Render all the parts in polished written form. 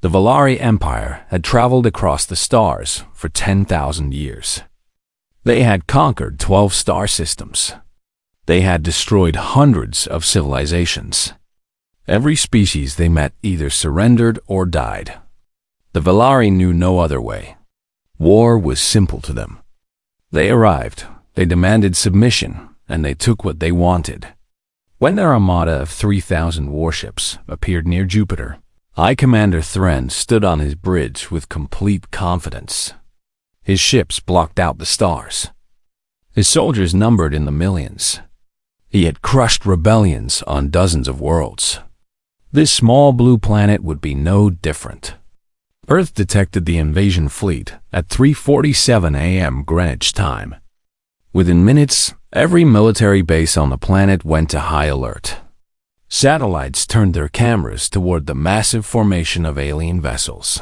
The Valari Empire had traveled across the stars for 10,000 years. They had conquered 12 star systems. They had destroyed hundreds of civilizations. Every species they met either surrendered or died. The Valari knew no other way. War was simple to them. They arrived, they demanded submission, and they took what they wanted. When their armada of 3,000 warships appeared near Jupiter, High Commander Thren stood on his bridge with complete confidence. His ships blocked out the stars. His soldiers numbered in the millions. He had crushed rebellions on dozens of worlds. This small blue planet would be no different. Earth detected the invasion fleet at 3:47 a.m. Greenwich time. Within minutes, every military base on the planet went to high alert. Satellites turned their cameras toward the massive formation of alien vessels.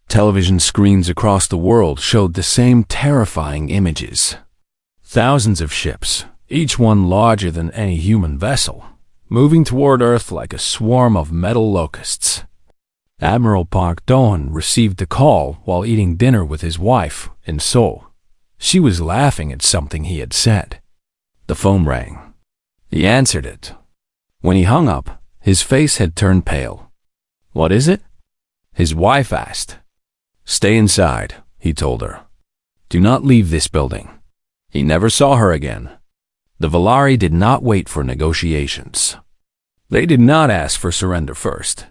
Television screens across the world showed the same terrifying images. Thousands of ships, each one larger than any human vessel, moving toward Earth like a swarm of metal locusts. Admiral Park Dohan received a call while eating dinner with his wife in Seoul. She was laughing at something he had said. The phone rang. He answered it. When he hung up, his face had turned pale. "What is it?" his wife asked. "Stay inside," he told her. "Do not leave this building." He never saw her again. The Valari did not wait for negotiations. They did not ask for surrender first.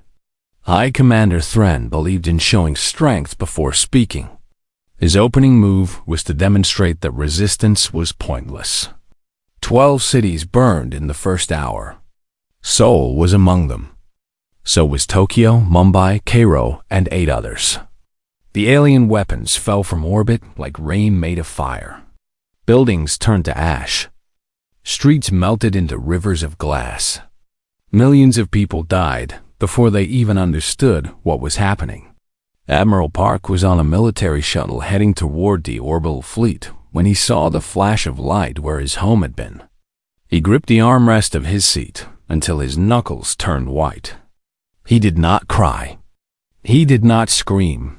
High Commander Thren believed in showing strength before speaking. His opening move was to demonstrate that resistance was pointless. 12 cities burned in the first hour. Seoul was among them. So was Tokyo, Mumbai, Cairo, and 8 others. The alien weapons fell from orbit like rain made of fire. Buildings turned to ash. Streets melted into rivers of glass. Millions of people died before they even understood what was happening. Admiral Park was on a military shuttle heading toward the orbital fleet when he saw the flash of light where his home had been. He gripped the armrest of his seat until his knuckles turned white. He did not cry. He did not scream.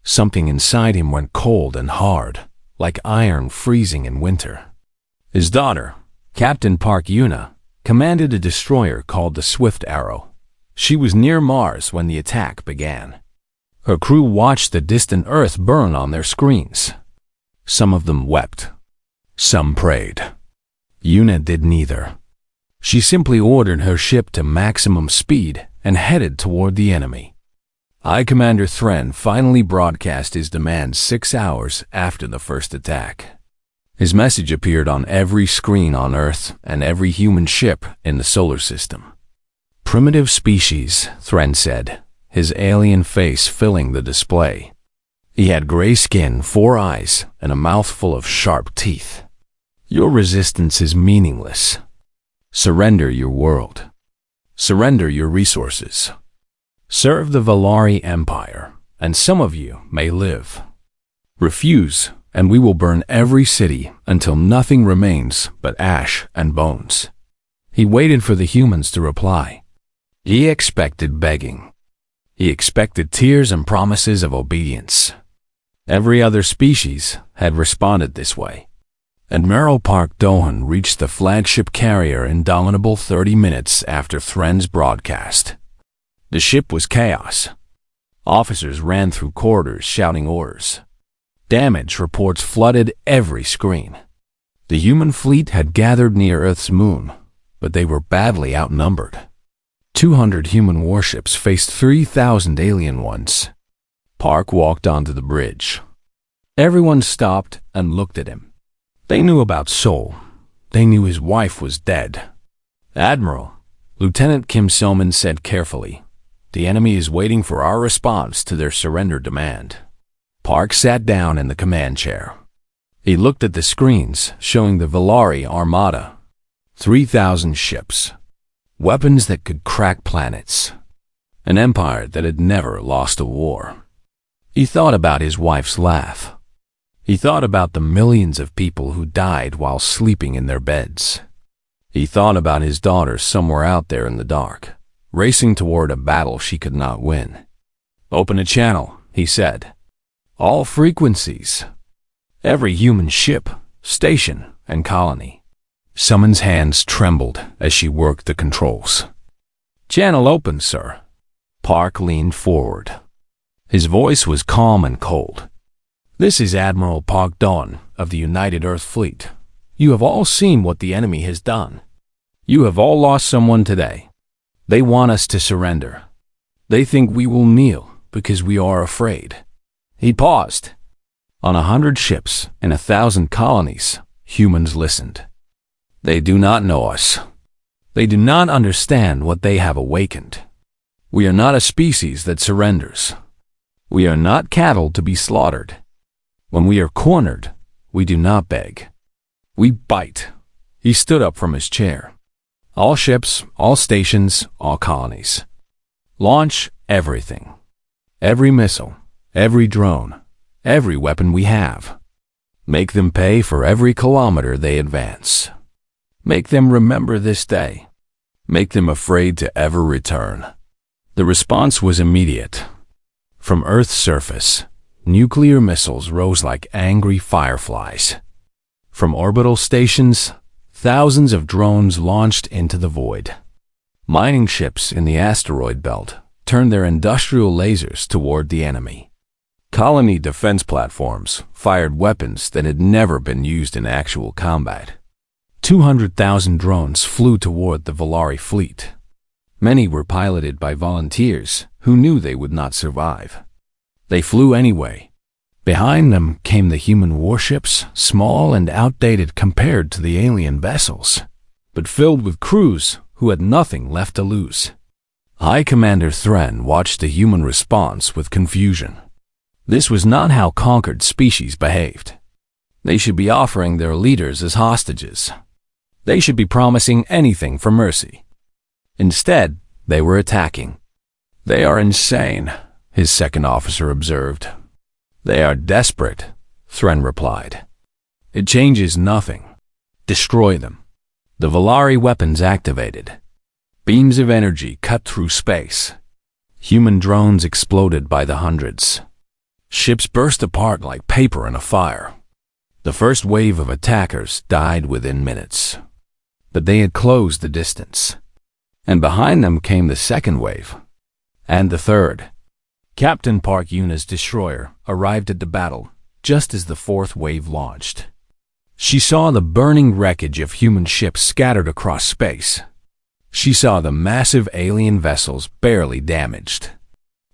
Something inside him went cold and hard, like iron freezing in winter. His daughter, Captain Park Yuna, commanded a destroyer called the Swift Arrow. She was near Mars when the attack began. Her crew watched the distant Earth burn on their screens. Some of them wept. Some prayed. Yuna did neither. She simply ordered her ship to maximum speed and headed toward the enemy. High Commander Thren finally broadcast his demands 6 hours after the first attack. His message appeared on every screen on Earth and every human ship in the solar system. "Primitive species," Thren said, his alien face filling the display. He had gray skin, 4 eyes, and a mouth full of sharp teeth. "Your resistance is meaningless. Surrender your world. Surrender your resources. Serve the Valari Empire, and some of you may live. Refuse, and we will burn every city until nothing remains but ash and bones." He waited for the humans to reply. He expected begging. He expected tears and promises of obedience. Every other species had responded this way. Admiral Park Dohan reached the flagship carrier Indomitable 30 minutes after Thren's broadcast. The ship was chaos. Officers ran through corridors shouting orders. Damage reports flooded every screen. The human fleet had gathered near Earth's moon, but they were badly outnumbered. 200 human warships faced 3,000 alien ones. Park walked onto the bridge. Everyone stopped and looked at him. They knew about Seoul. They knew his wife was dead. "Admiral," Lieutenant Kim Soman said carefully, "the enemy is waiting for our response to their surrender demand." Park sat down in the command chair. He looked at the screens showing the Valari Armada. 3,000 ships. Weapons that could crack planets. An empire that had never lost a war. He thought about his wife's laugh. He thought about the millions of people who died while sleeping in their beds. He thought about his daughter somewhere out there in the dark, racing toward a battle she could not win. "Open a channel," he said. "All frequencies. Every human ship, station, and colony." Summon's hands trembled as she worked the controls. "Channel open, sir." Park leaned forward. His voice was calm and cold. "This is Admiral Park Dawn of the United Earth Fleet. You have all seen what the enemy has done. You have all lost someone today. They want us to surrender. They think we will kneel because we are afraid." He paused. On 100 ships and 1,000 colonies, humans listened. They do not know us. They do not understand what they have awakened. We are not a species that surrenders. We are not cattle to be slaughtered. When we are cornered, we do not beg. We bite. He stood up from his chair. "All ships, all stations, all colonies. Launch everything. Every missile, every drone, every weapon we have. Make them pay for every kilometer they advance. Make them remember this day. Make them afraid to ever return." The response was immediate. From Earth's surface, nuclear missiles rose like angry fireflies. From orbital stations, thousands of drones launched into the void. Mining ships in the asteroid belt turned their industrial lasers toward the enemy. Colony defense platforms fired weapons that had never been used in actual combat. 200,000 drones flew toward the Volari fleet. Many were piloted by volunteers who knew they would not survive. They flew anyway. Behind them came the human warships, small and outdated compared to the alien vessels, but filled with crews who had nothing left to lose. High Commander Thren watched the human response with confusion. This was not how conquered species behaved. They should be offering their leaders as hostages. They should be promising anything for mercy. Instead, they were attacking. "They are insane," his second officer observed. "They are desperate," Thren replied. "It changes nothing. Destroy them." The Volari weapons activated. Beams of energy cut through space. Human drones exploded by the hundreds. Ships burst apart like paper in a fire. The first wave of attackers died within minutes. But they had closed the distance. And behind them came the second wave. And the third. Captain Park Yuna's destroyer arrived at the battle just as the fourth wave launched. She saw the burning wreckage of human ships scattered across space. She saw the massive alien vessels barely damaged.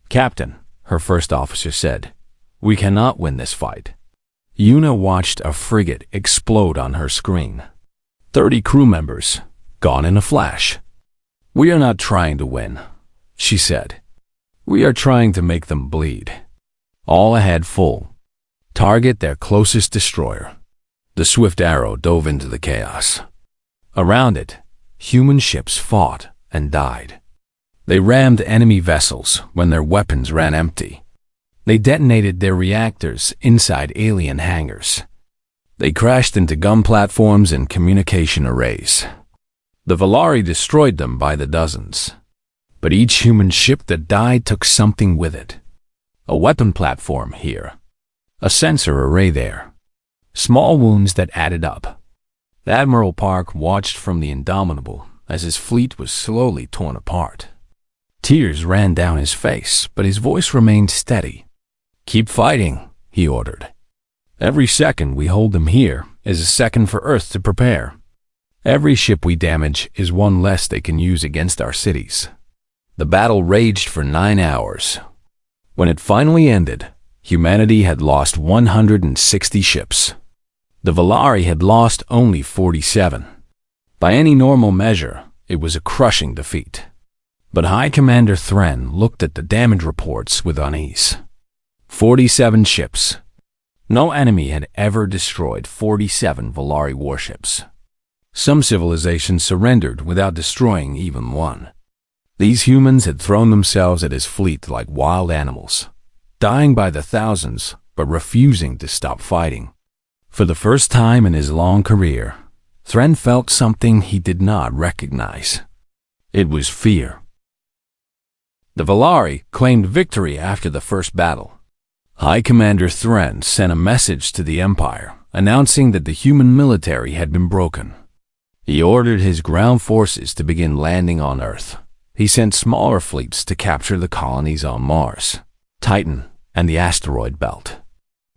"Captain," her first officer said, "we cannot win this fight." Yuna watched a frigate explode on her screen. 30 crew members, gone in a flash. "We are not trying to win," she said. "We are trying to make them bleed." All ahead full. Target their closest destroyer. The swift arrow dove into the chaos. Around it, human ships fought and died. They rammed enemy vessels when their weapons ran empty. They detonated their reactors inside alien hangars. They crashed into gun platforms and communication arrays. The Volari destroyed them by the dozens. But each human ship that died took something with it. A weapon platform here. A sensor array there. Small wounds that added up. Admiral Park watched from the Indomitable as his fleet was slowly torn apart. Tears ran down his face, but his voice remained steady. "Keep fighting," he ordered. "Every second we hold them here is a second for Earth to prepare. Every ship we damage is one less they can use against our cities." The battle raged for 9 hours. When it finally ended, humanity had lost 160 ships. The Volari had lost only 47. By any normal measure, it was a crushing defeat. But High Commander Thren looked at the damage reports with unease. 47 ships. No enemy had ever destroyed 47 Volari warships. Some civilizations surrendered without destroying even one. These humans had thrown themselves at his fleet like wild animals, dying by the thousands, but refusing to stop fighting. For the first time in his long career, Thren felt something he did not recognize. It was fear. The Valari claimed victory after the first battle. High Commander Thren sent a message to the Empire announcing that the human military had been broken. He ordered his ground forces to begin landing on Earth. He sent smaller fleets to capture the colonies on Mars, Titan, and the asteroid belt.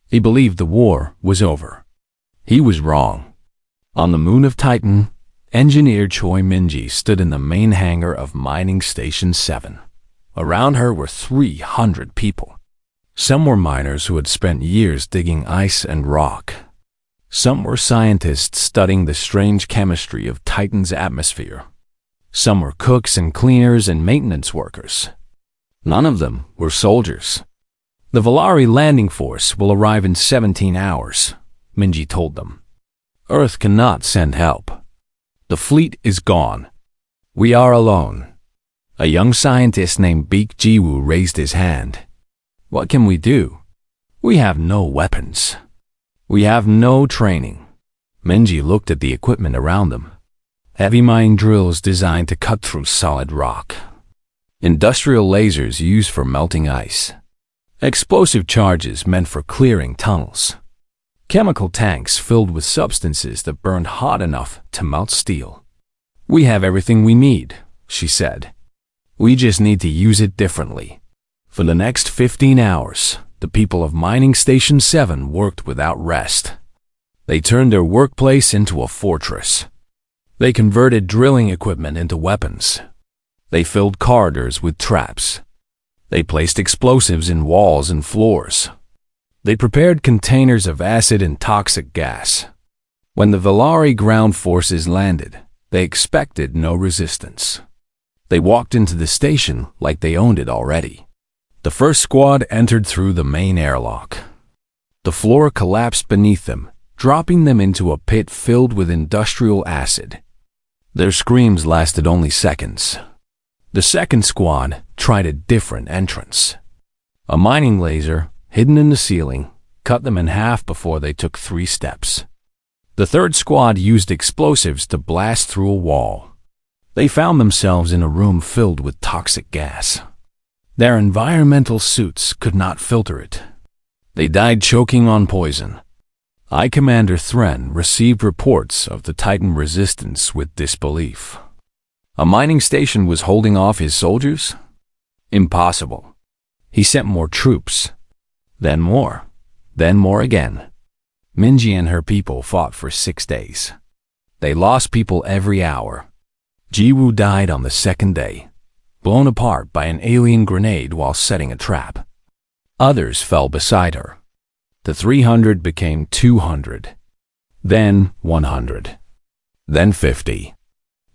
He believed the war was over. He was wrong. On the moon of Titan, engineer Choi Minji stood in the main hangar of Mining Station 7. Around her were 300 people. Some were miners who had spent years digging ice and rock. Some were scientists studying the strange chemistry of Titan's atmosphere. Some were cooks and cleaners and maintenance workers. None of them were soldiers. The Valari landing force will arrive in 17 hours, Minji told them. Earth cannot send help. The fleet is gone. We are alone. A young scientist named Baek Ji-woo raised his hand. What can we do? We have no weapons. We have no training. Minji looked at the equipment around them. Heavy mining drills designed to cut through solid rock. Industrial lasers used for melting ice. Explosive charges meant for clearing tunnels. Chemical tanks filled with substances that burned hot enough to melt steel. We have everything we need, she said. We just need to use it differently. For the next 15 hours, the people of Mining Station 7 worked without rest. They turned their workplace into a fortress. They converted drilling equipment into weapons. They filled corridors with traps. They placed explosives in walls and floors. They prepared containers of acid and toxic gas. When the Valari ground forces landed, they expected no resistance. They walked into the station like they owned it already. The first squad entered through the main airlock. The floor collapsed beneath them, dropping them into a pit filled with industrial acid. Their screams lasted only seconds. The second squad tried a different entrance. A mining laser, hidden in the ceiling, cut them in half before they took 3 steps. The third squad used explosives to blast through a wall. They found themselves in a room filled with toxic gas. Their environmental suits could not filter it. They died choking on poison. High Commander Thren received reports of the Titan resistance with disbelief. A mining station was holding off his soldiers? Impossible. He sent more troops. Then more again. Minji and her people fought for 6 days. They lost people every hour. Ji-woo died on the second day, blown apart by an alien grenade while setting a trap. Others fell beside her. The 300 became 200, then 100, then 50.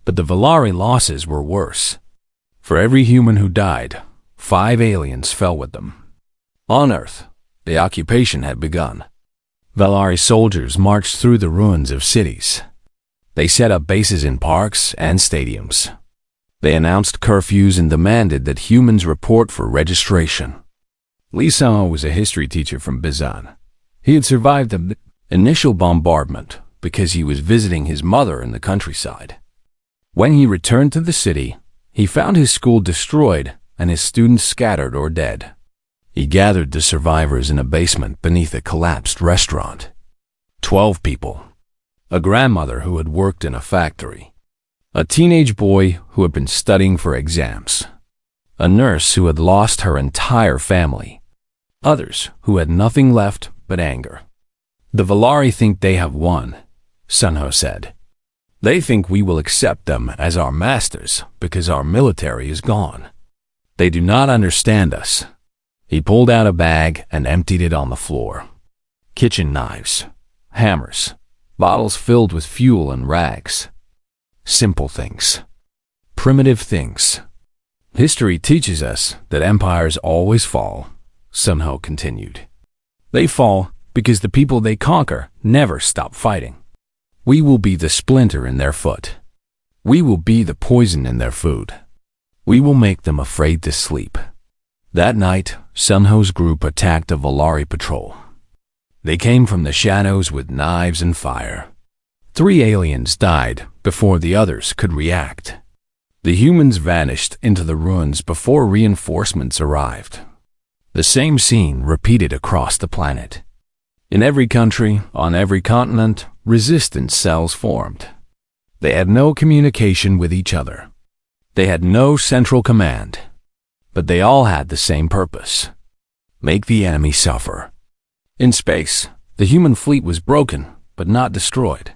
But the Valari losses were worse. For every human who died, 5 aliens fell with them. On Earth, the occupation had begun. Valari soldiers marched through the ruins of cities. They set up bases in parks and stadiums. They announced curfews and demanded that humans report for registration. Lee Sang-ho was a history teacher from Busan. He had survived the initial bombardment because he was visiting his mother in the countryside. When he returned to the city, he found his school destroyed and his students scattered or dead. He gathered the survivors in a basement beneath a collapsed restaurant. 12 people. A grandmother who had worked in a factory. A teenage boy who had been studying for exams. A nurse who had lost her entire family. Others who had nothing left but anger. The Valari think they have won, Sun-ho said. They think we will accept them as our masters because our military is gone. They do not understand us. He pulled out a bag and emptied it on the floor. Kitchen knives, hammers, bottles filled with fuel and rags. Simple things. Primitive things. History teaches us that empires always fall, Sun-ho continued. They fall because the people they conquer never stop fighting. We will be the splinter in their foot. We will be the poison in their food. We will make them afraid to sleep. That night, Sun-ho's group attacked a Valari patrol. They came from the shadows with knives and fire. 3 aliens died before the others could react. The humans vanished into the ruins before reinforcements arrived. The same scene repeated across the planet. In every country, on every continent, resistance cells formed. They had no communication with each other. They had no central command. But they all had the same purpose: make the enemy suffer. In space, the human fleet was broken, but not destroyed.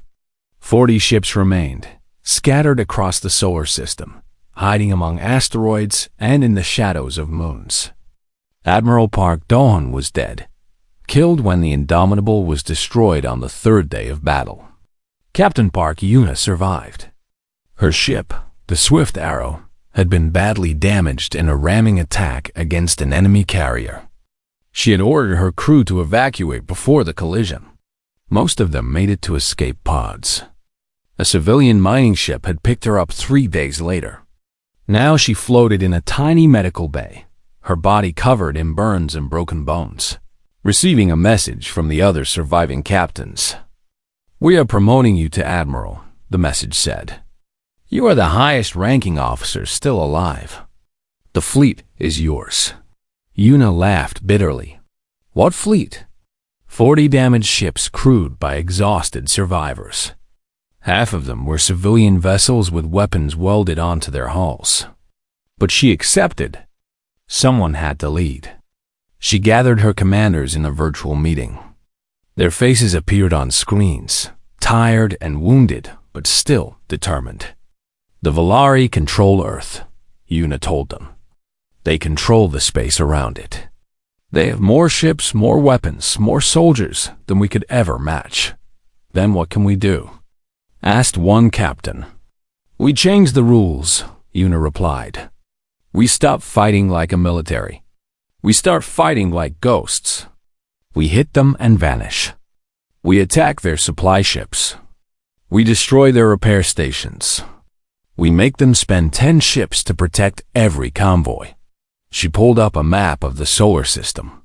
40 ships remained, scattered across the solar system, hiding among asteroids and in the shadows of moons. Admiral Park Dawn was dead, killed when the Indomitable was destroyed on the third day of battle. Captain Park Yuna survived. Her ship, the Swift Arrow, had been badly damaged in a ramming attack against an enemy carrier. She had ordered her crew to evacuate before the collision. Most of them made it to escape pods. A civilian mining ship had picked her up 3 days later. Now she floated in a tiny medical bay, her body covered in burns and broken bones, receiving a message from the other surviving captains. "We are promoting you to Admiral," the message said. "You are the highest-ranking officer still alive. The fleet is yours." Yuna laughed bitterly. "What fleet?" 40 damaged ships crewed by exhausted survivors. Half of them were civilian vessels with weapons welded onto their hulls. But she accepted. Someone had to lead. She gathered her commanders in a virtual meeting. Their faces appeared on screens, tired and wounded, but still determined. "The Volari control Earth," Yuna told them. "They control the space around it. They have more ships, more weapons, more soldiers than we could ever match. Then what can we do?" asked one captain. "We changed the rules," Yuna replied. "We stop fighting like a military. We start fighting like ghosts. We hit them and vanish. We attack their supply ships. We destroy their repair stations. We make them spend 10 ships to protect every convoy." She pulled up a map of the solar system.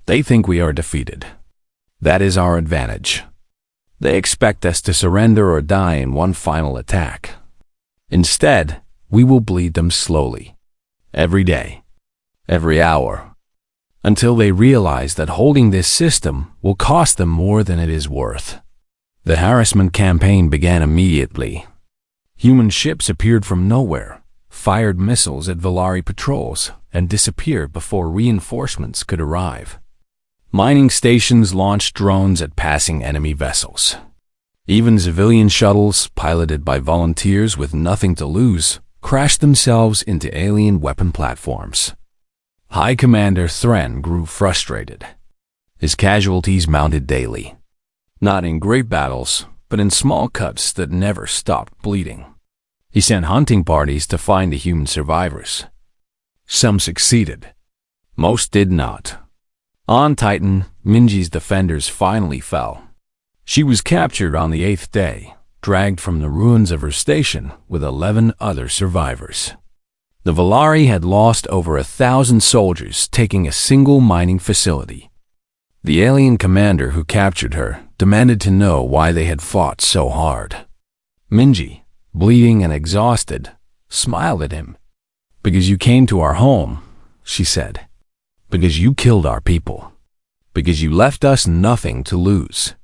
"They think we are defeated. That is our advantage. They expect us to surrender or die in one final attack. Instead, we will bleed them slowly, every day, every hour, until they realize that holding this system will cost them more than it is worth." The harassment campaign began immediately. Human ships appeared from nowhere, fired missiles at Volari patrols, and disappeared before reinforcements could arrive. Mining stations launched drones at passing enemy vessels. Even civilian shuttles, piloted by volunteers with nothing to lose, crashed themselves into alien weapon platforms. High Commander Thren grew frustrated. His casualties mounted daily. Not in great battles, but in small cuts that never stopped bleeding. He sent hunting parties to find the human survivors. Some succeeded. Most did not. On Titan, Minji's defenders finally fell. She was captured on the 8th day, dragged from the ruins of her station with 11 other survivors. The Volari had lost over 1,000 soldiers taking a single mining facility. The alien commander who captured her demanded to know why they had fought so hard. Minji, bleeding and exhausted, smiled at him. "Because you came to our home," she said. "Because you killed our people. Because you left us nothing to lose."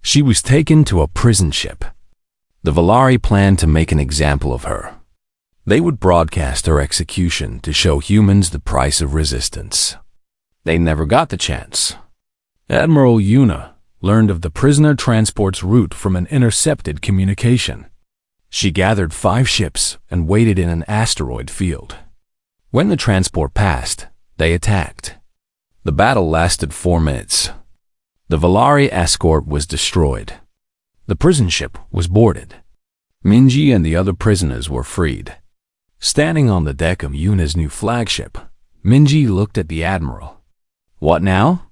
She was taken to a prison ship. The Volari planned to make an example of her. They would broadcast her execution to show humans the price of resistance. They never got the chance. Admiral Yuna learned of the prisoner transport's route from an intercepted communication. She gathered 5 ships and waited in an asteroid field. When the transport passed, they attacked. The battle lasted 4 minutes. The Volari escort was destroyed. The prison ship was boarded. Minji and the other prisoners were freed. Standing on the deck of Yuna's new flagship, Minji looked at the admiral. "What now?"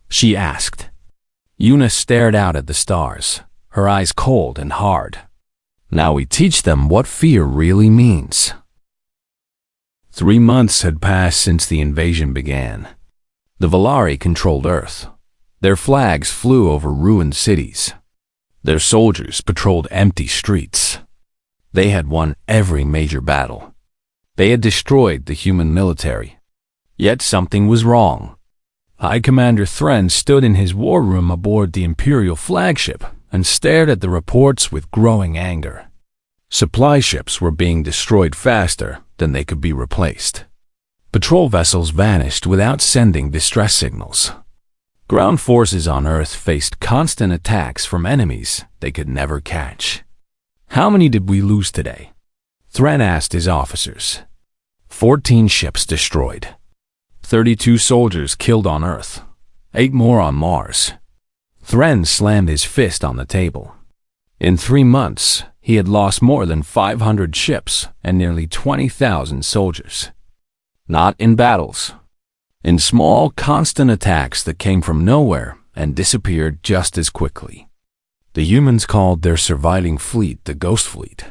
she asked. Yuna stared out at the stars, her eyes cold and hard. "Now we teach them what fear really means." 3 months had passed since the invasion began. The Volari controlled Earth. Their flags flew over ruined cities. Their soldiers patrolled empty streets. They had won every major battle. They had destroyed the human military. Yet something was wrong. High Commander Thren stood in his war room aboard the Imperial flagship and stared at the reports with growing anger. Supply ships were being destroyed faster than they could be replaced. Patrol vessels vanished without sending distress signals. Ground forces on Earth faced constant attacks from enemies they could never catch. "How many did we lose today?" Thren asked his officers. 14 ships destroyed. 32 soldiers killed on Earth. 8 more on Mars. Thren slammed his fist on the table. In 3 months, he had lost more than 500 ships and nearly 20,000 soldiers. Not in battles. In small, constant attacks that came from nowhere and disappeared just as quickly. The humans called their surviving fleet the Ghost Fleet.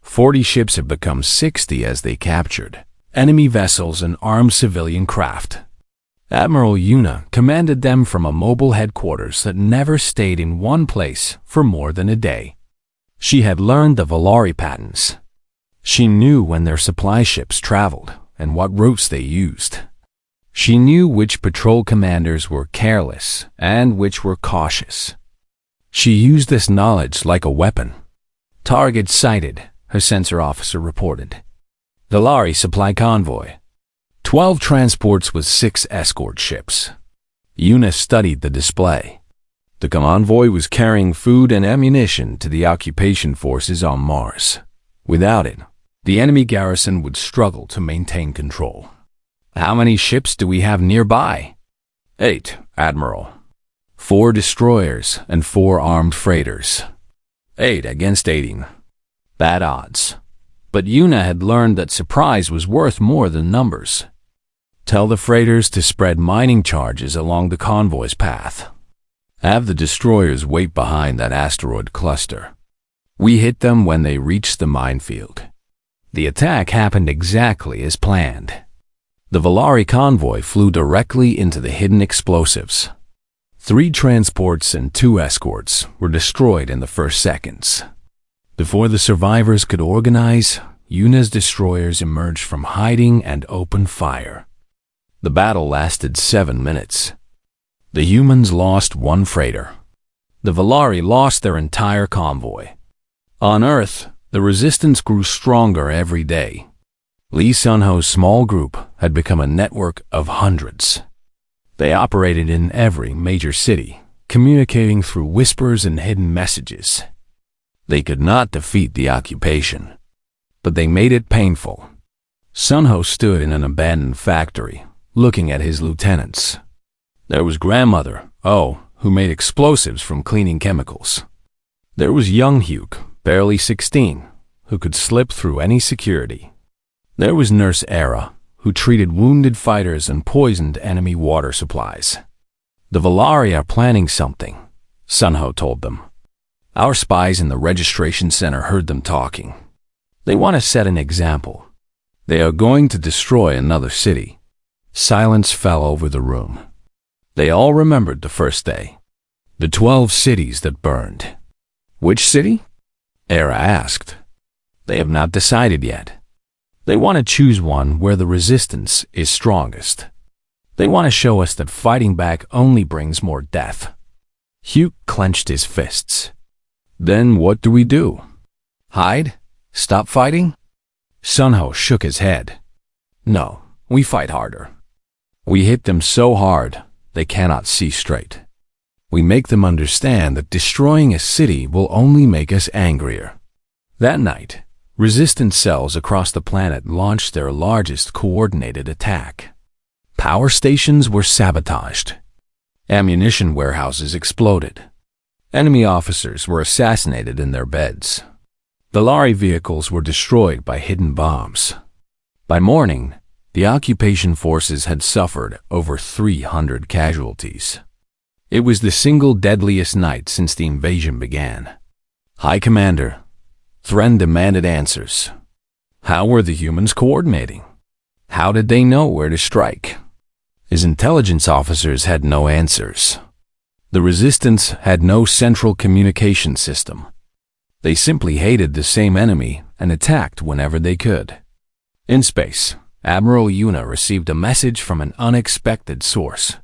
40 ships had become 60 as they captured enemy vessels and armed civilian craft. Admiral Yuna commanded them from a mobile headquarters that never stayed in one place for more than a day. She had learned the Valari patterns. She knew when their supply ships traveled and what routes they used. She knew which patrol commanders were careless and which were cautious. She used this knowledge like a weapon. "Target sighted," her sensor officer reported. Valari supply convoy. 12 transports with 6 escort ships. Yuna studied the display. The convoy was carrying food and ammunition to the occupation forces on Mars. Without it, the enemy garrison would struggle to maintain control. "How many ships do we have nearby?" 8, Admiral. 4 destroyers and 4 armed freighters. 8 against 18. Bad odds. But Yuna had learned that surprise was worth more than numbers. "Tell the freighters to spread mining charges along the convoy's path. Have the destroyers wait behind that asteroid cluster. We hit them when they reach the minefield." The attack happened exactly as planned. The Valari convoy flew directly into the hidden explosives. 3 transports and 2 escorts were destroyed in the first seconds. Before the survivors could organize, Yuna's destroyers emerged from hiding and opened fire. The battle lasted 7 minutes. The humans lost 1 freighter. The Valari lost their entire convoy. On Earth, the resistance grew stronger every day. Lee Sun-ho's small group had become a network of hundreds. They operated in every major city, communicating through whispers and hidden messages. They could not defeat the occupation, but they made it painful. Sun-ho stood in an abandoned factory, looking at his lieutenants. There was Grandmother, who made explosives from cleaning chemicals. There was young Hugh, barely 16, who could slip through any security. There was Nurse Era, who treated wounded fighters and poisoned enemy water supplies. "The Valari are planning something," Sun-ho told them. "Our spies in the registration center heard them talking. They want to set an example. They are going to destroy another city." Silence fell over the room. They all remembered the first day. The 12 cities that burned. "Which city?" Era asked. "They have not decided yet. They want to choose one where the resistance is strongest. They want to show us that fighting back only brings more death." Hugh clenched his fists. "Then what do we do? Hide? Stop fighting?" Sun-ho shook his head. "No, we fight harder. We hit them so hard they cannot see straight. We make them understand that destroying a city will only make us angrier." That night, resistance cells across the planet launched their largest coordinated attack. Power stations were sabotaged. Ammunition warehouses exploded. Enemy officers were assassinated in their beds. Valari vehicles were destroyed by hidden bombs. By morning, the occupation forces had suffered over 300 casualties. It was the single deadliest night since the invasion began. "High Commander," Thren demanded answers. How were the humans coordinating? How did they know where to strike? His intelligence officers had no answers. The resistance had no central communication system. They simply hated the same enemy and attacked whenever they could. In space, Admiral Yuna received a message from an unexpected source.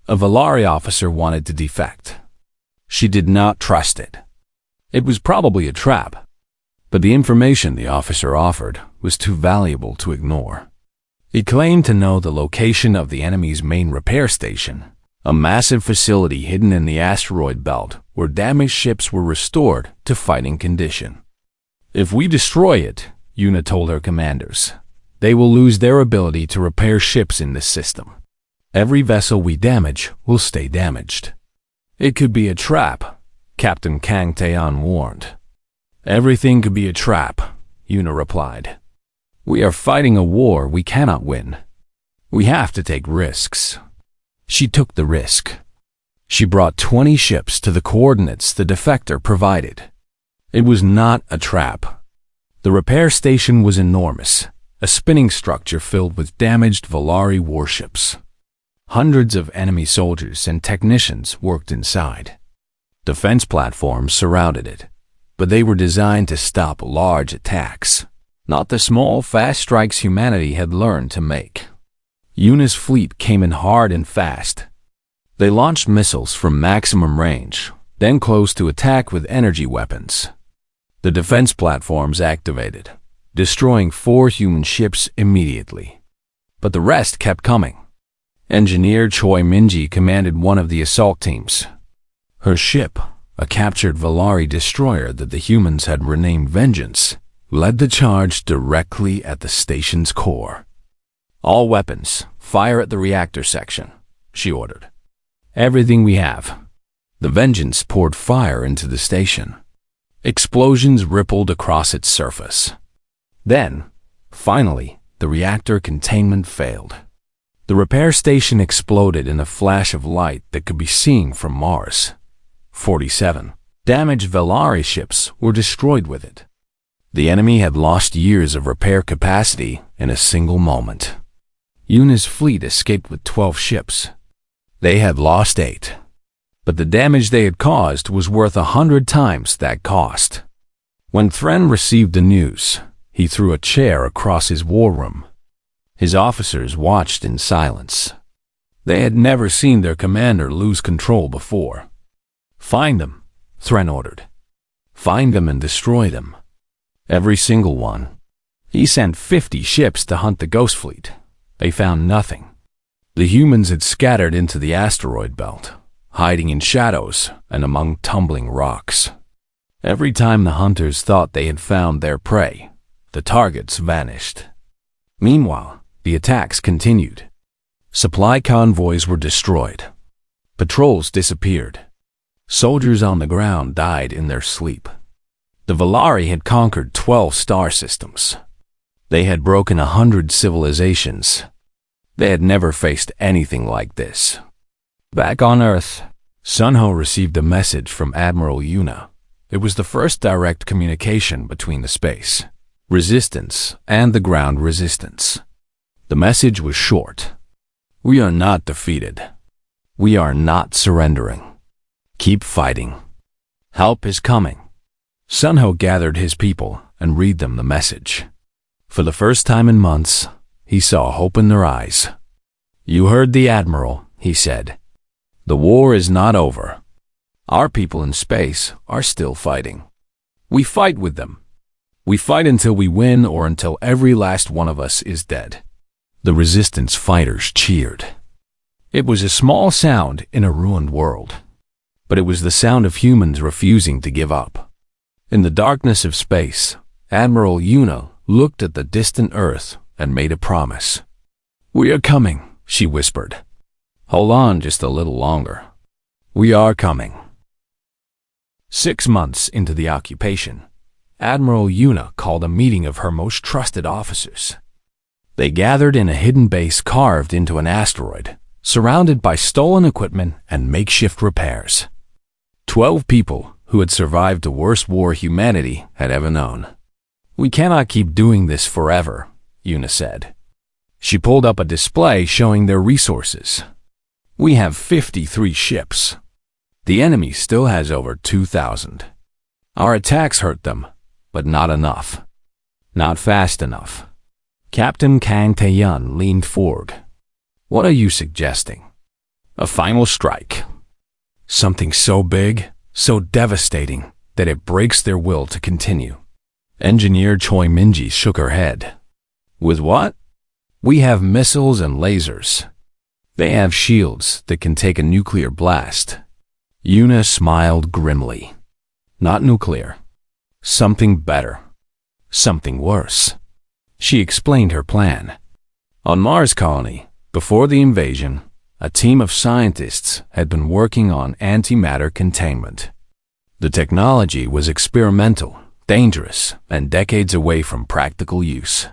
A Valari officer wanted to defect. She did not trust it. It was probably a trap, but the information the officer offered was too valuable to ignore. He claimed to know the location of the enemy's main repair station, a massive facility hidden in the asteroid belt where damaged ships were restored to fighting condition. If we destroy it, Yuna told her commanders, they will lose their ability to repair ships in this system. Every vessel we damage will stay damaged. It could be a trap, Captain Kang Taeon warned. Everything could be a trap, Yuna replied. We are fighting a war we cannot win. We have to take risks. She took the risk. She brought 20 ships to the coordinates the defector provided. It was not a trap. The repair station was enormous, a spinning structure filled with damaged Valari warships. Hundreds of enemy soldiers and technicians worked inside. Defense platforms surrounded it, but they were designed to stop large attacks, not the small, fast strikes humanity had learned to make. Yuna's fleet came in hard and fast. They launched missiles from maximum range, then closed to attack with energy weapons. The defense platforms activated, destroying 4 human ships immediately. But the rest kept coming. Engineer Choi Minji commanded one of the assault teams. Her ship, a captured Valari destroyer that the humans had renamed Vengeance, led the charge directly at the station's core. All weapons, fire at the reactor section, she ordered. Everything we have. The Vengeance poured fire into the station. Explosions rippled across its surface. Then, finally, the reactor containment failed. The repair station exploded in a flash of light that could be seen from Mars. 47 damaged Valari ships were destroyed with it. The enemy had lost years of repair capacity in a single moment. Yuna's fleet escaped with 12 ships. They had lost 8. But the damage they had caused was worth 100 times that cost. When Thren received the news, he threw a chair across his war room. His officers watched in silence. They had never seen their commander lose control before. Find them, Thren ordered. Find them and destroy them. Every single one. He sent 50 ships to hunt the Ghost Fleet. They found nothing. The humans had scattered into the asteroid belt, hiding in shadows and among tumbling rocks. Every time the hunters thought they had found their prey, the targets vanished. Meanwhile, the attacks continued. Supply convoys were destroyed. Patrols disappeared. Soldiers on the ground died in their sleep. The Valari had conquered 12 star systems. They had broken 100 civilizations. They had never faced anything like this. Back on Earth, Sunho received a message from Admiral Yuna. It was the first direct communication between the space resistance and the ground resistance. The message was short. We are not defeated. We are not surrendering. Keep fighting. Help is coming. Sunho gathered his people and read them the message. For the first time in months, he saw hope in their eyes. You heard the Admiral, he said. The war is not over. Our people in space are still fighting. We fight with them. We fight until we win or until every last one of us is dead. The resistance fighters cheered. It was a small sound in a ruined world, but it was the sound of humans refusing to give up. In the darkness of space, Admiral Yuna looked at the distant Earth and made a promise. We are coming, she whispered. Hold on just a little longer. We are coming. 6 months into the occupation, Admiral Yuna called a meeting of her most trusted officers. They gathered in a hidden base carved into an asteroid, surrounded by stolen equipment and makeshift repairs. 12 people who had survived the worst war humanity had ever known. We cannot keep doing this forever, Yuna said. She pulled up a display showing their resources. We have 53 ships. The enemy still has over 2,000. Our attacks hurt them, but not enough. Not fast enough. Captain Kang Taeyun leaned forward. What are you suggesting? A final strike. Something so big, so devastating, that it breaks their will to continue. Engineer Choi Minji shook her head. With what? We have missiles and lasers. They have shields that can take a nuclear blast. Yuna smiled grimly. Not nuclear. Something better. Something worse. She explained her plan. On Mars colony, before the invasion, a team of scientists had been working on antimatter containment. The technology was experimental, dangerous, and decades away from practical use.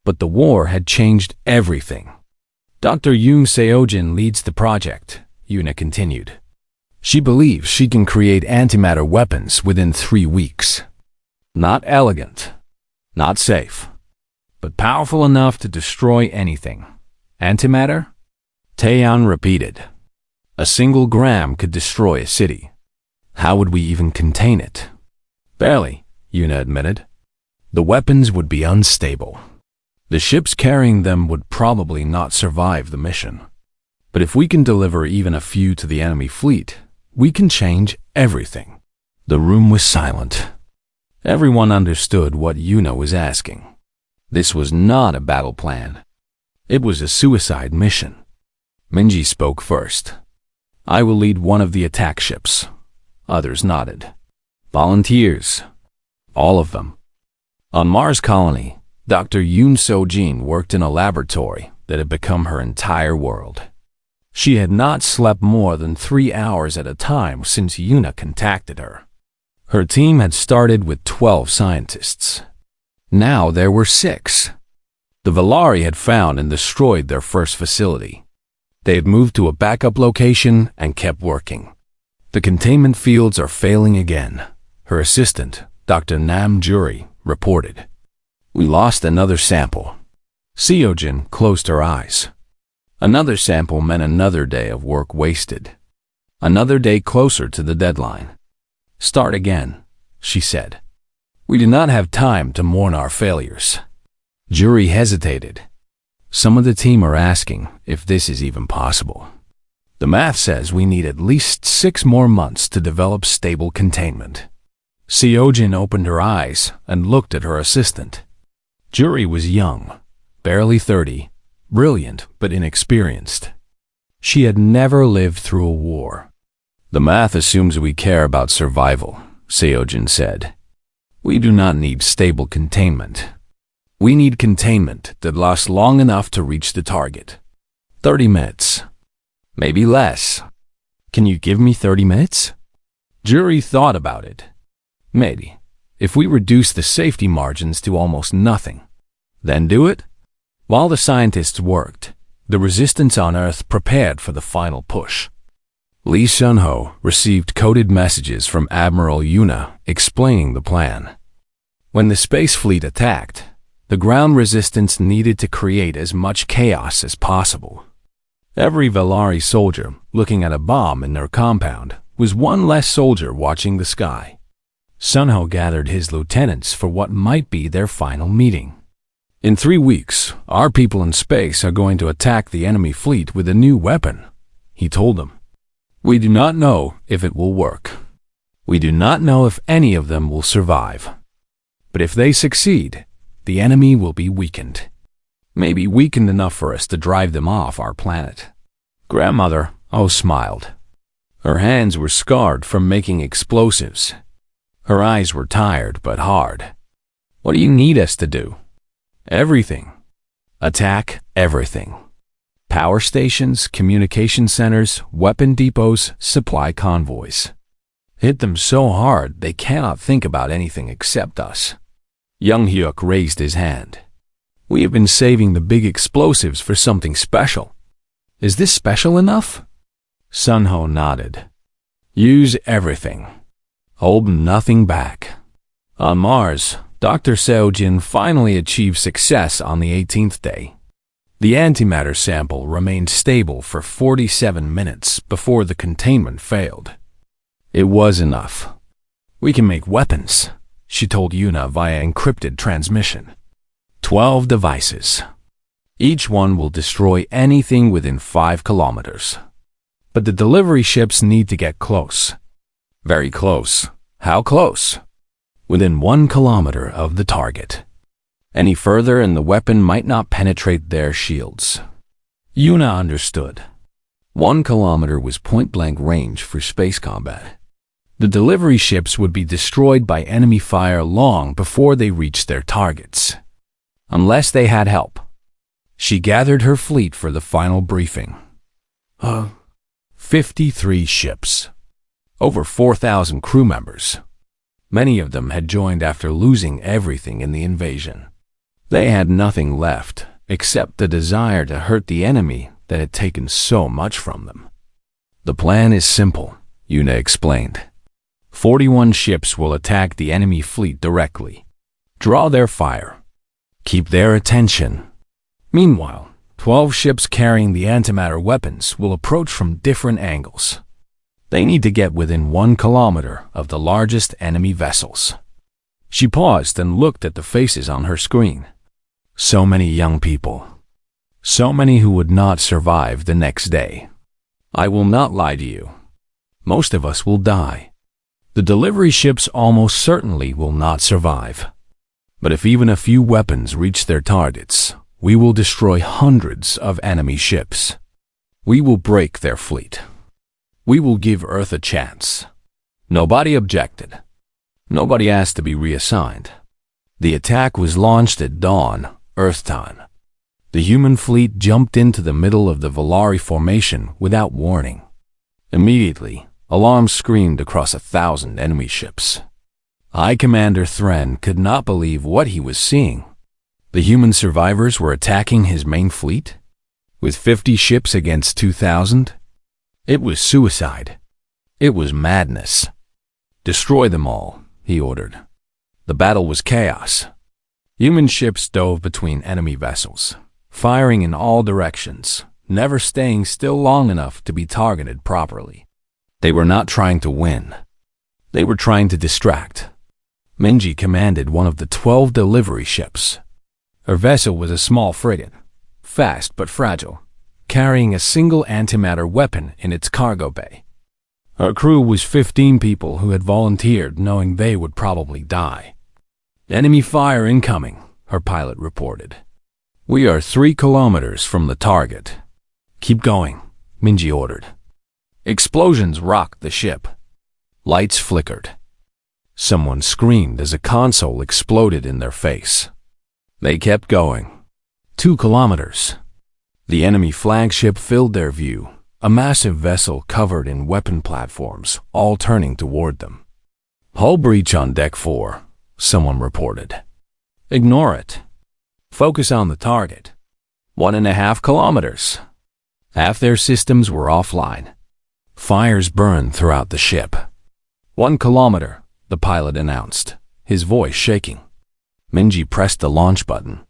But the war had changed everything. Dr. Yoon Seojin leads the project, Yuna continued. She believes she can create antimatter weapons within 3 weeks. Not elegant, not safe, but powerful enough to destroy anything. Antimatter? Taeyun repeated. A single gram could destroy a city. How would we even contain it? Barely, Yuna admitted. The weapons would be unstable. The ships carrying them would probably not survive the mission. But if we can deliver even a few to the enemy fleet, we can change everything. The room was silent. Everyone understood what Yuna was asking. This was not a battle plan. It was a suicide mission. Minji spoke first. I will lead one of the attack ships. Others nodded. Volunteers. All of them. On Mars colony, Dr. Yoon So-jin worked in a laboratory that had become her entire world. She had not slept more than 3 hours at a time since Yuna contacted her. Her team had started with 12 scientists. Now there were 6. The Valari had found and destroyed their first facility. They had moved to a backup location and kept working. The containment fields are failing again, her assistant, Dr. Nam Juri, reported. We lost another sample. Seojin closed her eyes. Another sample meant another day of work wasted. Another day closer to the deadline. Start again, she said. We do not have time to mourn our failures. Juri hesitated. Some of the team are asking if this is even possible. The math says we need at least 6 more months to develop stable containment. Seojin opened her eyes and looked at her assistant. Juri was young, barely 30, brilliant but inexperienced. She had never lived through a war. The math assumes we care about survival, Seojin said. We do not need stable containment. We need containment that lasts long enough to reach the target. 30 minutes. Maybe less. Can you give me 30 minutes? Juri thought about it. Maybe. If we reduce the safety margins to almost nothing. Then do it? While the scientists worked, the resistance on Earth prepared for the final push. Lee Shunho received coded messages from Admiral Yuna explaining the plan. When the space fleet attacked, the ground resistance needed to create as much chaos as possible. Every Valari soldier looking at a bomb in their compound was one less soldier watching the sky. Sunho gathered his lieutenants for what might be their final meeting. In 3 weeks, our people in space are going to attack the enemy fleet with a new weapon, he told them. We do not know if it will work. We do not know if any of them will survive. But if they succeed, the enemy will be weakened. Maybe weakened enough for us to drive them off our planet. Grandmother Oh smiled. Her hands were scarred from making explosives. Her eyes were tired but hard. What do you need us to do? Everything. Attack everything. Power stations, communication centers, weapon depots, supply convoys. Hit them so hard they cannot think about anything except us. Young Hyuk raised his hand. We have been saving the big explosives for something special. Is this special enough? Sunho nodded. Use everything. Hold nothing back. On Mars, Dr. Seojin finally achieved success on the 18th day. The antimatter sample remained stable for 47 minutes before the containment failed. It was enough. We can make weapons. she told Yuna via encrypted transmission. 12 devices. Each one will destroy anything within 5 kilometers. But the delivery ships need to get close. Very close. How close? Within 1 kilometer of the target. Any further and the weapon might not penetrate their shields. Yuna understood. 1 kilometer was point-blank range for space combat. The delivery ships would be destroyed by enemy fire long before they reached their targets. Unless they had help. She gathered her fleet for the final briefing. 53 ships. Over 4,000 crew members. Many of them had joined after losing everything in the invasion. They had nothing left except the desire to hurt the enemy that had taken so much from them. The plan is simple, Yuna explained. 41 ships will attack the enemy fleet directly. Draw their fire. Keep their attention. Meanwhile, 12 ships carrying the antimatter weapons will approach from different angles. They need to get within 1 kilometer of the largest enemy vessels. She paused and looked at the faces on her screen. So many young people. So many who would not survive the next day. I will not lie to you. Most of us will die. The delivery ships almost certainly will not survive. But if even a few weapons reach their targets, we will destroy hundreds of enemy ships. We will break their fleet. We will give Earth a chance. Nobody objected. Nobody asked to be reassigned. The attack was launched at dawn, Earth time. The human fleet jumped into the middle of the Volari formation without warning. Immediately, alarms screamed across 1,000 enemy ships. High Commander Thren could not believe what he was seeing. The human survivors were attacking his main fleet? With 50 ships against 2,000? It was suicide. It was madness. Destroy them all, he ordered. The battle was chaos. Human ships dove between enemy vessels, firing in all directions, never staying still long enough to be targeted properly. They were not trying to win. They were trying to distract. Minji commanded one of the 12 delivery ships. Her vessel was a small frigate, fast but fragile, carrying a single antimatter weapon in its cargo bay. Her crew was 15 people who had volunteered knowing they would probably die. Enemy fire incoming, her pilot reported. We are 3 kilometers from the target. Keep going, Minji ordered. Explosions rocked the ship. Lights flickered. Someone screamed as a console exploded in their face. They kept going. 2 kilometers. The enemy flagship filled their view, a massive vessel covered in weapon platforms, all turning toward them. Hull breach on Deck 4, someone reported. Ignore it. Focus on the target. 1.5 kilometers. Half their systems were offline. Fires burned throughout the ship. 1 kilometer, the pilot announced, his voice shaking. Minji pressed the launch button.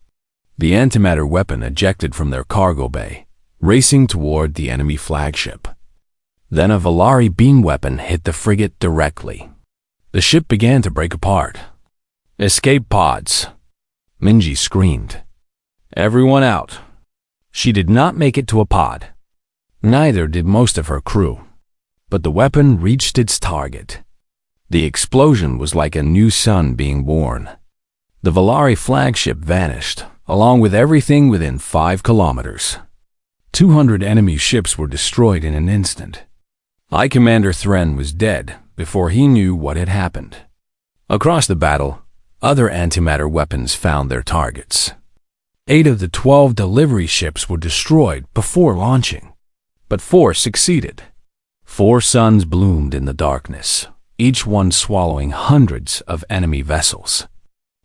The antimatter weapon ejected from their cargo bay, racing toward the enemy flagship. Then a Volari beam weapon hit the frigate directly. The ship began to break apart. Escape pods. Minji screamed. Everyone out. She did not make it to a pod. Neither did most of her crew. But the weapon reached its target. The explosion was like a new sun being born. The Volari flagship vanished, along with everything within 5 kilometers. 200 enemy ships were destroyed in an instant. High Commander Thren was dead before he knew what had happened. Across the battle, other antimatter weapons found their targets. 8 of the 12 delivery ships were destroyed before launching, but 4 succeeded. 4 suns bloomed in the darkness, each one swallowing hundreds of enemy vessels.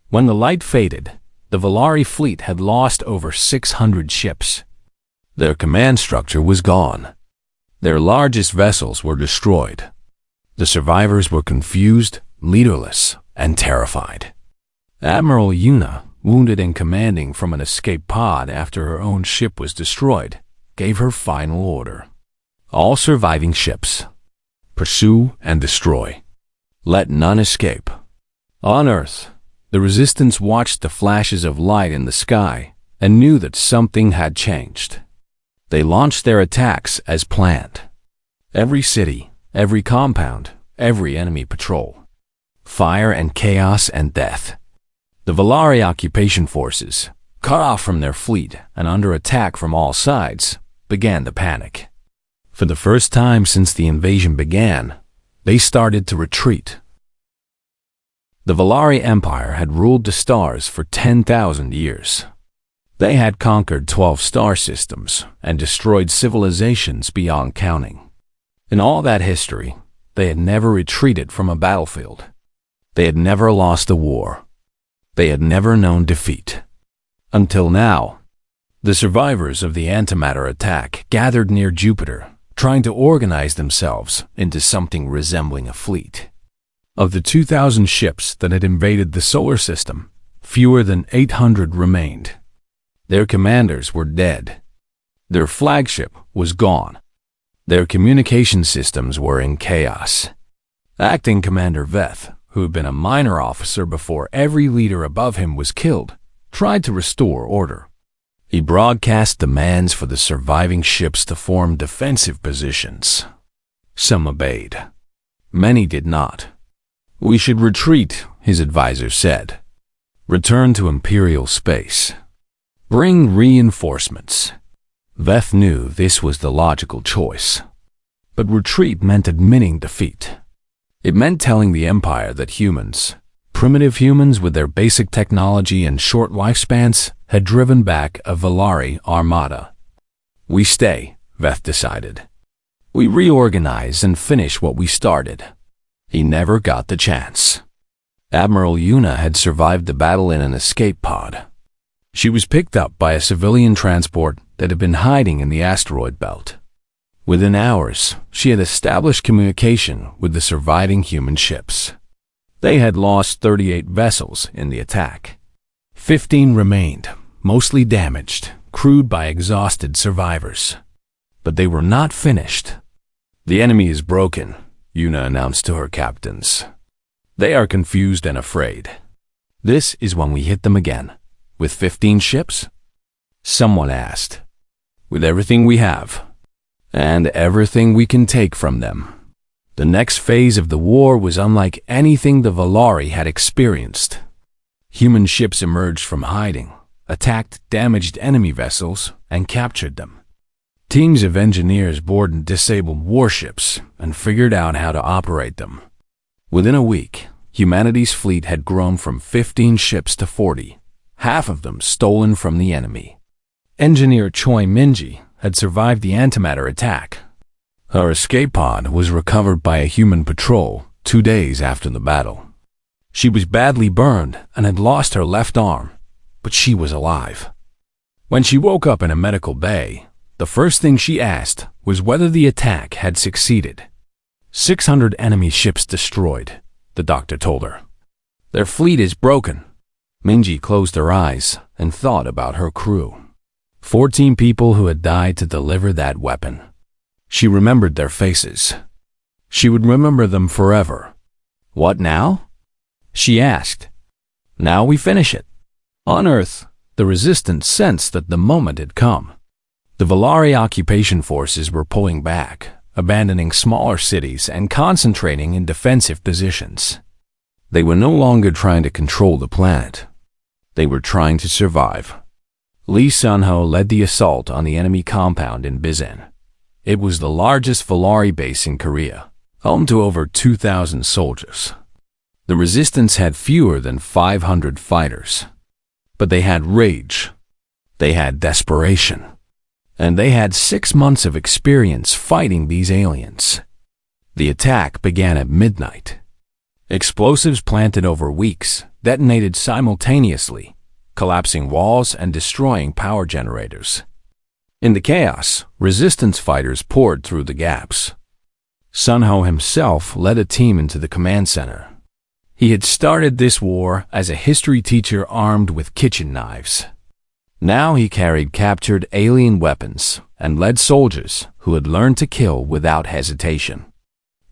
When the light faded, the Volari fleet had lost over 600 ships. Their command structure was gone. Their largest vessels were destroyed. The survivors were confused, leaderless, and terrified. Admiral Yuna, wounded and commanding from an escape pod after her own ship was destroyed, gave her final order. All surviving ships, pursue and destroy. Let none escape. On Earth, the Resistance watched the flashes of light in the sky and knew that something had changed. They launched their attacks as planned. Every city, every compound, every enemy patrol. Fire and chaos and death. The Valari occupation forces, cut off from their fleet and under attack from all sides, began to panic. For the first time since the invasion began, they started to retreat. The Valari Empire had ruled the stars for 10,000 years. They had conquered 12 star systems and destroyed civilizations beyond counting. In all that history, they had never retreated from a battlefield. They had never lost a war. They had never known defeat. Until now, the survivors of the antimatter attack gathered near Jupiter, trying to organize themselves into something resembling a fleet. Of the 2,000 ships that had invaded the solar system, fewer than 800 remained. Their commanders were dead. Their flagship was gone. Their communication systems were in chaos. Acting Commander Veth, who had been a minor officer before every leader above him was killed, tried to restore order. He broadcast demands for the surviving ships to form defensive positions. Some obeyed. Many did not. "We should retreat," his advisor said. "Return to Imperial space. Bring reinforcements." Veth knew this was the logical choice. But retreat meant admitting defeat. It meant telling the Empire that humans, primitive humans with their basic technology and short lifespans, had driven back a Valari Armada. "We stay," Veth decided. "We reorganize and finish what we started." He never got the chance. Admiral Yuna had survived the battle in an escape pod. She was picked up by a civilian transport that had been hiding in the asteroid belt. Within hours, she had established communication with the surviving human ships. They had lost 38 vessels in the attack. 15 remained, mostly damaged, crewed by exhausted survivors. But they were not finished. "The enemy is broken," Yuna announced to her captains. "They are confused and afraid. This is when we hit them again. With 15 ships?" Someone asked. "With everything we have. And everything we can take from them." The next phase of the war was unlike anything the Valari had experienced. Human ships emerged from hiding, attacked damaged enemy vessels, and captured them. Teams of engineers boarded disabled warships and figured out how to operate them. Within a week, humanity's fleet had grown from 15 ships to 40, half of them stolen from the enemy. Engineer Choi Minji had survived the antimatter attack. Her escape pod was recovered by a human patrol 2 days after the battle. She was badly burned and had lost her left arm, but she was alive. When she woke up in a medical bay, the first thing she asked was whether the attack had succeeded. 600 enemy ships destroyed, the doctor told her. "Their fleet is broken." Minji closed her eyes and thought about her crew. 14 people who had died to deliver that weapon. She remembered their faces. She would remember them forever. "What now?" she asked. "Now we finish it." On Earth, the Resistance sensed that the moment had come. The Valari occupation forces were pulling back, abandoning smaller cities and concentrating in defensive positions. They were no longer trying to control the planet. They were trying to survive. Lee Sun-ho led the assault on the enemy compound in Bizen. It was the largest Valari base in Korea, home to over 2,000 soldiers. The Resistance had fewer than 500 fighters. But they had rage. They had desperation. And they had 6 months of experience fighting these aliens. The attack began at midnight. Explosives planted over weeks detonated simultaneously, collapsing walls and destroying power generators. In the chaos, Resistance fighters poured through the gaps. Sun-ho himself led a team into the command center. He had started this war as a history teacher armed with kitchen knives. Now he carried captured alien weapons and led soldiers who had learned to kill without hesitation.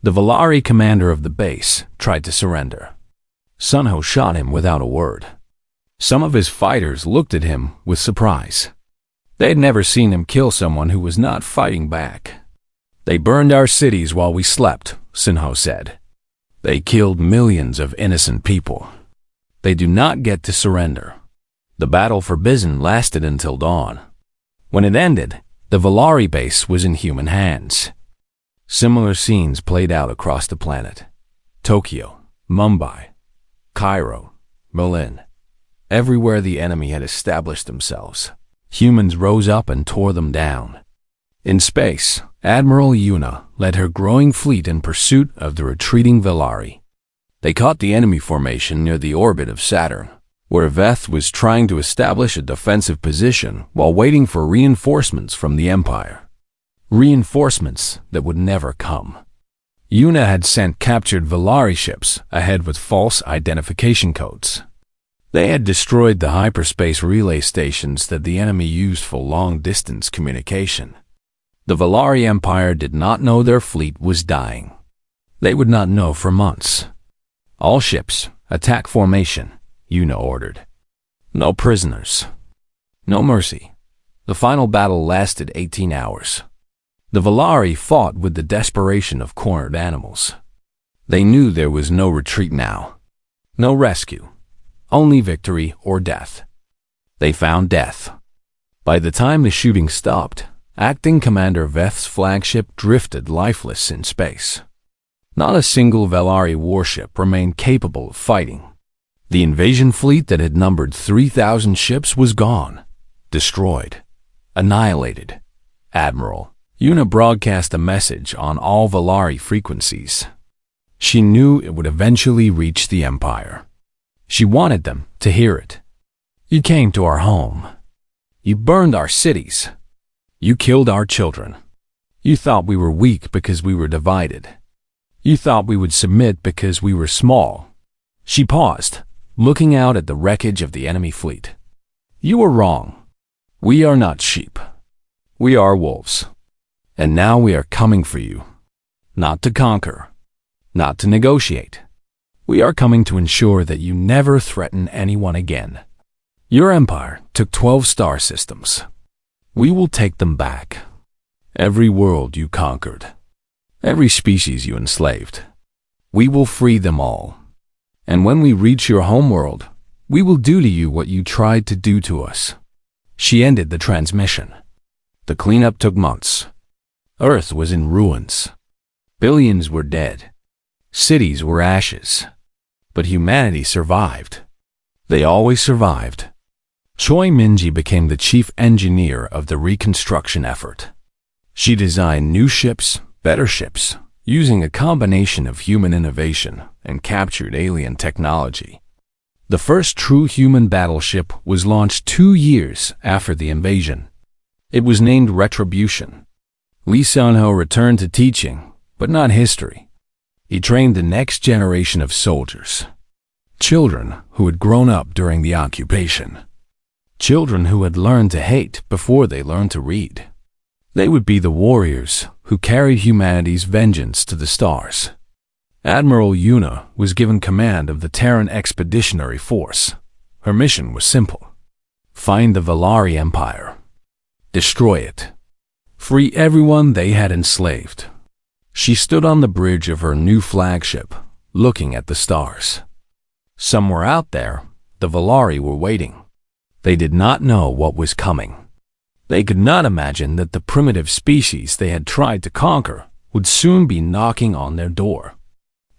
The Valari commander of the base tried to surrender. Sunho shot him without a word. Some of his fighters looked at him with surprise. They had never seen him kill someone who was not fighting back. "They burned our cities while we slept," Sunho said. "They killed millions of innocent people. They do not get to surrender." The battle for Bizen lasted until dawn. When it ended, the Valari base was in human hands. Similar scenes played out across the planet. Tokyo, Mumbai, Cairo, Berlin. Everywhere the enemy had established themselves, humans rose up and tore them down. In space, Admiral Yuna led her growing fleet in pursuit of the retreating Valari. They caught the enemy formation near the orbit of Saturn, where Veth was trying to establish a defensive position while waiting for reinforcements from the Empire. Reinforcements that would never come. Yuna had sent captured Valari ships ahead with false identification codes. They had destroyed the hyperspace relay stations that the enemy used for long-distance communication. The Valari Empire did not know their fleet was dying. They would not know for months. "All ships, attack formation," Yuna ordered. No prisoners. No mercy. The final battle lasted 18 hours. The Valari fought with the desperation of cornered animals. They knew there was no retreat now. No rescue. Only victory or death. They found death. By the time the shooting stopped, Acting Commander Veth's flagship drifted lifeless in space. Not a single Valari warship remained capable of fighting. The invasion fleet that had numbered 3,000 ships was gone, destroyed, annihilated. Admiral Yuna broadcast a message on all Valari frequencies. She knew it would eventually reach the Empire. She wanted them to hear it. "You came to our home. You burned our cities. You killed our children. You thought we were weak because we were divided. You thought we would submit because we were small." She paused, looking out at the wreckage of the enemy fleet. "You were wrong. We are not sheep. We are wolves. And now we are coming for you. Not to conquer. Not to negotiate. We are coming to ensure that you never threaten anyone again. Your empire took 12 star systems. We will take them back. Every world you conquered. Every species you enslaved. We will free them all. And when we reach your homeworld, we will do to you what you tried to do to us." She ended the transmission. The cleanup took months. Earth was in ruins. Billions were dead. Cities were ashes. But humanity survived. They always survived. Choi Minji became the chief engineer of the reconstruction effort. She designed new ships, better ships, using a combination of human innovation and captured alien technology. The first true human battleship was launched 2 years after the invasion. It was named Retribution. Lee Sunho returned to teaching, but not history. He trained the next generation of soldiers. Children who had grown up during the occupation. Children who had learned to hate before they learned to read. They would be the warriors who carried humanity's vengeance to the stars. Admiral Yuna was given command of the Terran Expeditionary Force. Her mission was simple. Find the Valari Empire. Destroy it. Free everyone they had enslaved. She stood on the bridge of her new flagship, looking at the stars. Somewhere out there, the Valari were waiting. They did not know what was coming. They could not imagine that the primitive species they had tried to conquer would soon be knocking on their door.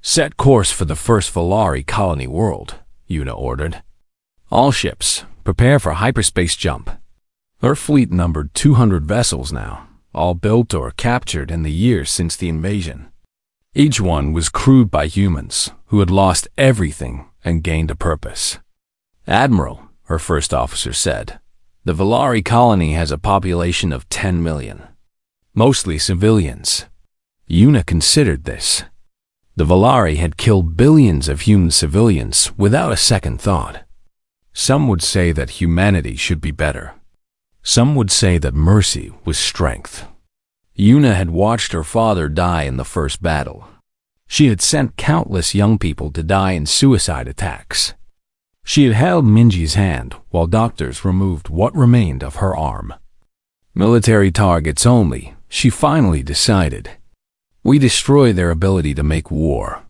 "Set course for the first Valari colony world," Yuna ordered. "All ships, prepare for hyperspace jump." Her fleet numbered 200 vessels now, all built or captured in the years since the invasion. Each one was crewed by humans who had lost everything and gained a purpose. "Admiral," her first officer said, "the Valari colony has a population of 10 million. Mostly civilians." Yuna considered this. The Valari had killed billions of human civilians without a second thought. Some would say that humanity should be better. Some would say that mercy was strength. Yuna had watched her father die in the first battle. She had sent countless young people to die in suicide attacks. She had held Minji's hand while doctors removed what remained of her arm. Military targets only, she finally decided. We destroy their ability to make war.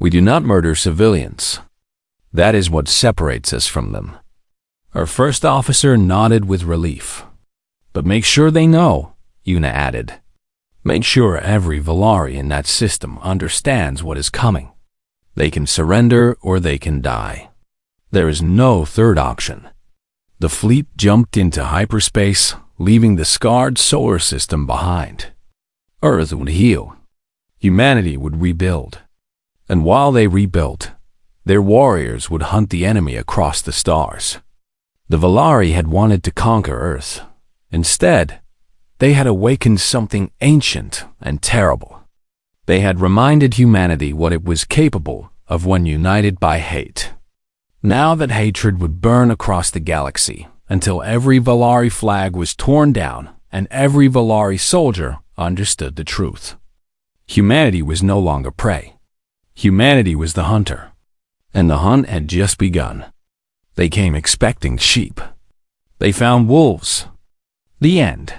We do not murder civilians. That is what separates us from them. Her first officer nodded with relief. But make sure they know, Yuna added. Make sure every Valari in that system understands what is coming. They can surrender or they can die. There is no third option. The fleet jumped into hyperspace, leaving the scarred solar system behind. Earth would heal. Humanity would rebuild. And while they rebuilt, their warriors would hunt the enemy across the stars. The Valari had wanted to conquer Earth. Instead, they had awakened something ancient and terrible. They had reminded humanity what it was capable of when united by hate. Now that hatred would burn across the galaxy until every Valari flag was torn down and every Valari soldier understood the truth. Humanity was no longer prey. Humanity was the hunter. And the hunt had just begun. They came expecting sheep. They found wolves. The end.